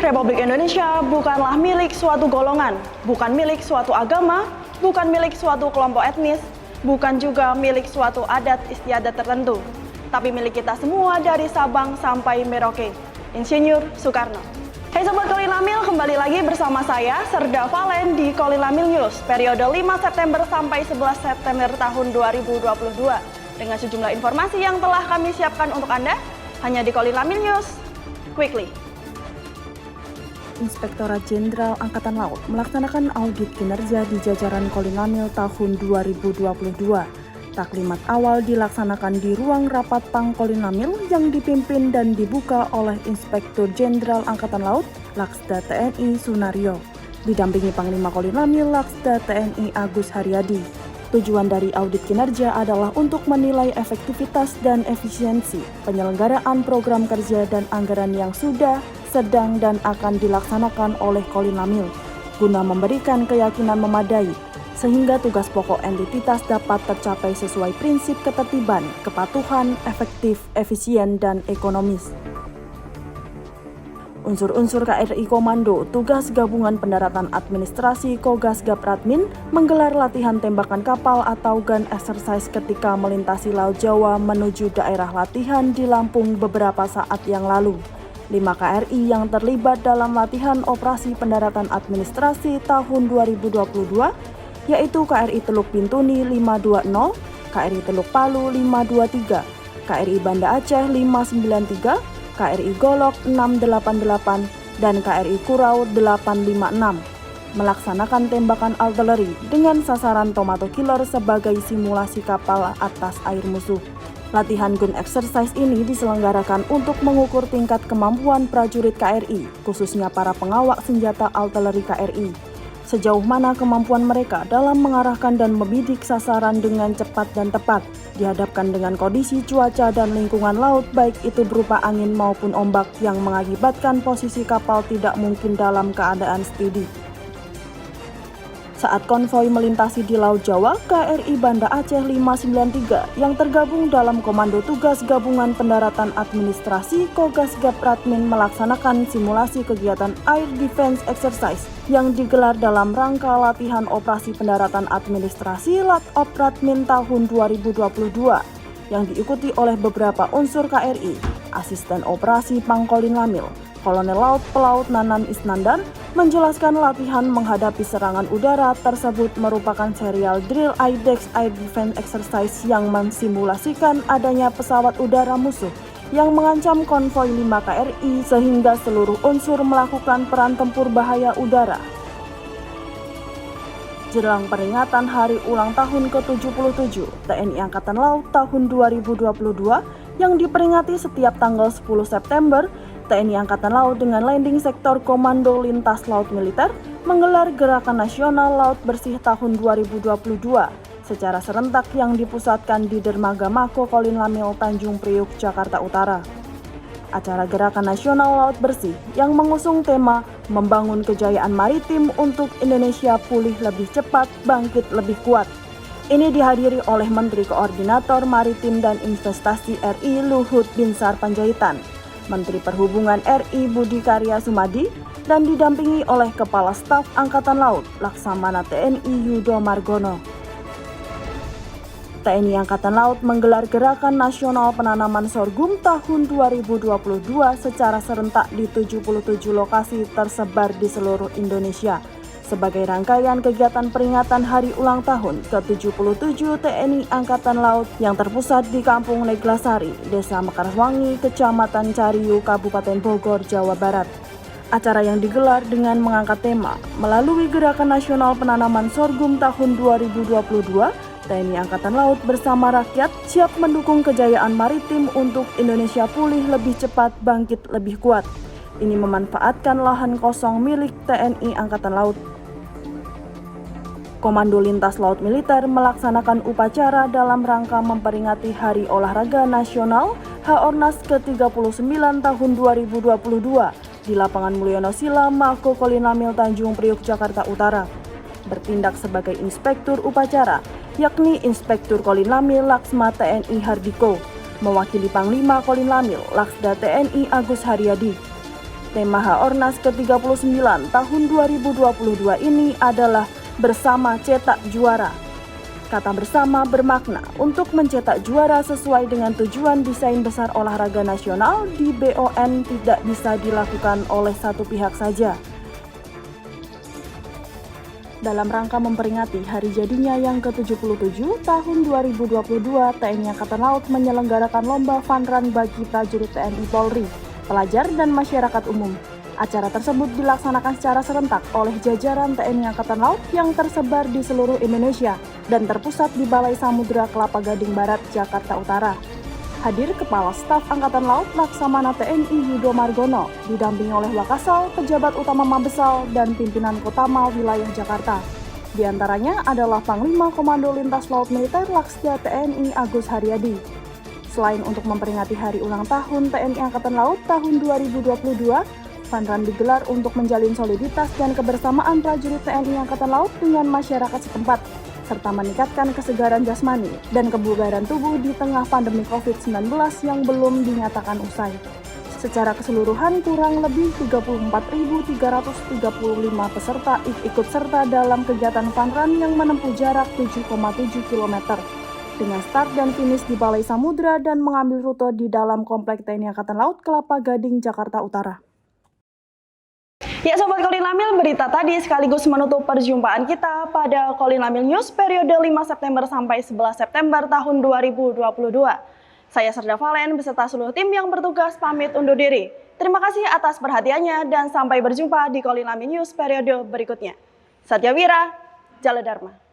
Republik Indonesia bukanlah milik suatu golongan, bukan milik suatu agama, bukan milik suatu kelompok etnis, bukan juga milik suatu adat istiadat tertentu, tapi milik kita semua dari Sabang sampai Merauke. Insinyur Soekarno. Hai Sobat Kolinamil, kembali lagi bersama saya, Serda Valen di Kolinamil News, periode 5 September sampai 11 September tahun 2022. Dengan sejumlah informasi yang telah kami siapkan untuk Anda, hanya di Kolinamil News Quickly. Inspektorat Jenderal Angkatan Laut melaksanakan audit kinerja di jajaran Kolinamil tahun 2022. Taklimat awal dilaksanakan di ruang rapat Pang Kolinamil yang dipimpin dan dibuka oleh Inspektur Jenderal Angkatan Laut Laksda TNI Sunario, didampingi Panglima Kolinamil Laksda TNI Agus Haryadi. Tujuan dari audit kinerja adalah untuk menilai efektivitas dan efisiensi penyelenggaraan program kerja dan anggaran yang sudah, sedang, dan akan dilaksanakan oleh Kolinamil, guna memberikan keyakinan memadai, sehingga tugas pokok entitas dapat tercapai sesuai prinsip ketertiban, kepatuhan, efektif, efisien, dan ekonomis. Unsur-unsur KRI Komando Tugas Gabungan Pendaratan Administrasi Kogasgab Radmin menggelar latihan tembakan kapal atau gun exercise ketika melintasi Laut Jawa menuju daerah latihan di Lampung beberapa saat yang lalu. 5 KRI yang terlibat dalam latihan operasi pendaratan administrasi tahun 2022 yaitu KRI Teluk Bintuni 520, KRI Teluk Palu 523, KRI Banda Aceh 593, KRI Golok 688, dan KRI Kurau 856 melaksanakan tembakan artileri dengan sasaran Tomato Killer sebagai simulasi kapal atas air musuh. Latihan gun exercise ini diselenggarakan untuk mengukur tingkat kemampuan prajurit KRI, khususnya para pengawak senjata artileri KRI. Sejauh mana kemampuan mereka dalam mengarahkan dan membidik sasaran dengan cepat dan tepat, dihadapkan dengan kondisi cuaca dan lingkungan laut baik itu berupa angin maupun ombak yang mengakibatkan posisi kapal tidak mungkin dalam keadaan steady. Saat konvoi melintasi di Laut Jawa, KRI Banda Aceh 593 yang tergabung dalam Komando Tugas Gabungan Pendaratan Administrasi Kogasgab Radmin melaksanakan simulasi kegiatan Air Defense Exercise yang digelar dalam rangka latihan operasi pendaratan administrasi LATOP Radmin tahun 2022 yang diikuti oleh beberapa unsur KRI, Asisten Operasi Pang Kolinamil, Kolonel Laut Pelaut Nanan Isnandar, menjelaskan latihan menghadapi serangan udara tersebut merupakan serial drill IDEX Air Defense Exercise yang mensimulasikan adanya pesawat udara musuh yang mengancam konvoi 5 KRI sehingga seluruh unsur melakukan peran tempur bahaya udara. Jelang peringatan Hari Ulang Tahun ke-77 TNI Angkatan Laut tahun 2022 yang diperingati setiap tanggal 10 September, TNI Angkatan Laut dengan landing sektor Komando Lintas Laut Militer menggelar Gerakan Nasional Laut Bersih tahun 2022 secara serentak yang dipusatkan di Dermaga Mako Kolinamil Tanjung Priuk, Jakarta Utara. Acara Gerakan Nasional Laut Bersih yang mengusung tema Membangun Kejayaan Maritim untuk Indonesia Pulih Lebih Cepat, Bangkit Lebih Kuat. Ini dihadiri oleh Menteri Koordinator Maritim dan Investasi RI Luhut Binsar Panjaitan, Menteri Perhubungan RI Budi Karya Sumadi, dan didampingi oleh Kepala Staf Angkatan Laut Laksamana TNI Yudo Margono. TNI Angkatan Laut menggelar Gerakan Nasional Penanaman Sorghum tahun 2022 secara serentak di 77 lokasi tersebar di seluruh Indonesia sebagai rangkaian kegiatan peringatan Hari Ulang Tahun ke-77 TNI Angkatan Laut yang terpusat di Kampung Neglasari, Desa Mekarswangi, Kecamatan Cariu, Kabupaten Bogor, Jawa Barat. Acara yang digelar dengan mengangkat tema melalui Gerakan Nasional Penanaman Sorghum tahun 2022, TNI Angkatan Laut bersama rakyat siap mendukung kejayaan maritim untuk Indonesia pulih lebih cepat, bangkit lebih kuat. Ini memanfaatkan lahan kosong milik TNI Angkatan Laut. Komando Lintas Laut Militer melaksanakan upacara dalam rangka memperingati Hari Olahraga Nasional HORNAS ke-39 tahun 2022 di Lapangan Mulyono Sila, Mako Kolinamil Tanjung Priuk, Jakarta Utara. Bertindak sebagai inspektur upacara, yakni Inspektur Kolinamil Laksma TNI Hardiko, mewakili Panglima Kolinamil Laksda TNI Agus Haryadi. Tema Haornas ke-39 tahun 2022 ini adalah Bersama Cetak Juara. Kata bersama bermakna untuk mencetak juara sesuai dengan tujuan desain besar olahraga nasional di BON tidak bisa dilakukan oleh satu pihak saja. Dalam rangka memperingati hari jadinya yang ke-77 tahun 2022, TNI Angkatan Laut menyelenggarakan lomba fun run bagi prajurit TNI Polri, pelajar dan masyarakat umum. Acara tersebut dilaksanakan secara serentak oleh jajaran TNI Angkatan Laut yang tersebar di seluruh Indonesia dan terpusat di Balai Samudra Kelapa Gading Barat, Jakarta Utara. Hadir Kepala Staf Angkatan Laut Laksamana TNI Yudo Margono, didampingi oleh Wakasal, pejabat utama Mabesal, dan pimpinan Kotamal wilayah Jakarta. Di antaranya adalah Panglima Komando Lintas Laut Militer Laksda TNI Agus Haryadi. Selain untuk memperingati hari ulang tahun TNI Angkatan Laut tahun 2022, Fun Run digelar untuk menjalin soliditas dan kebersamaan prajurit TNI Angkatan Laut dengan masyarakat setempat, serta meningkatkan kesegaran jasmani dan kebugaran tubuh di tengah pandemi COVID-19 yang belum dinyatakan usai. Secara keseluruhan, kurang lebih 34.335 peserta ikut serta dalam kegiatan Fun Run yang menempuh jarak 7,7 km. Dengan start dan finish di Balai Samudra dan mengambil rute di dalam Komplek TNI Angkatan Laut Kelapa Gading, Jakarta Utara. Ya Sobat Kolin Lamil, berita tadi sekaligus menutup perjumpaan kita pada Kolin Lamil News periode 5 September sampai 11 September tahun 2022. Saya Serda Valen beserta seluruh tim yang bertugas pamit undur diri. Terima kasih atas perhatiannya dan sampai berjumpa di Kolin Lamil News periode berikutnya. Satya Wira, Jala Dharma.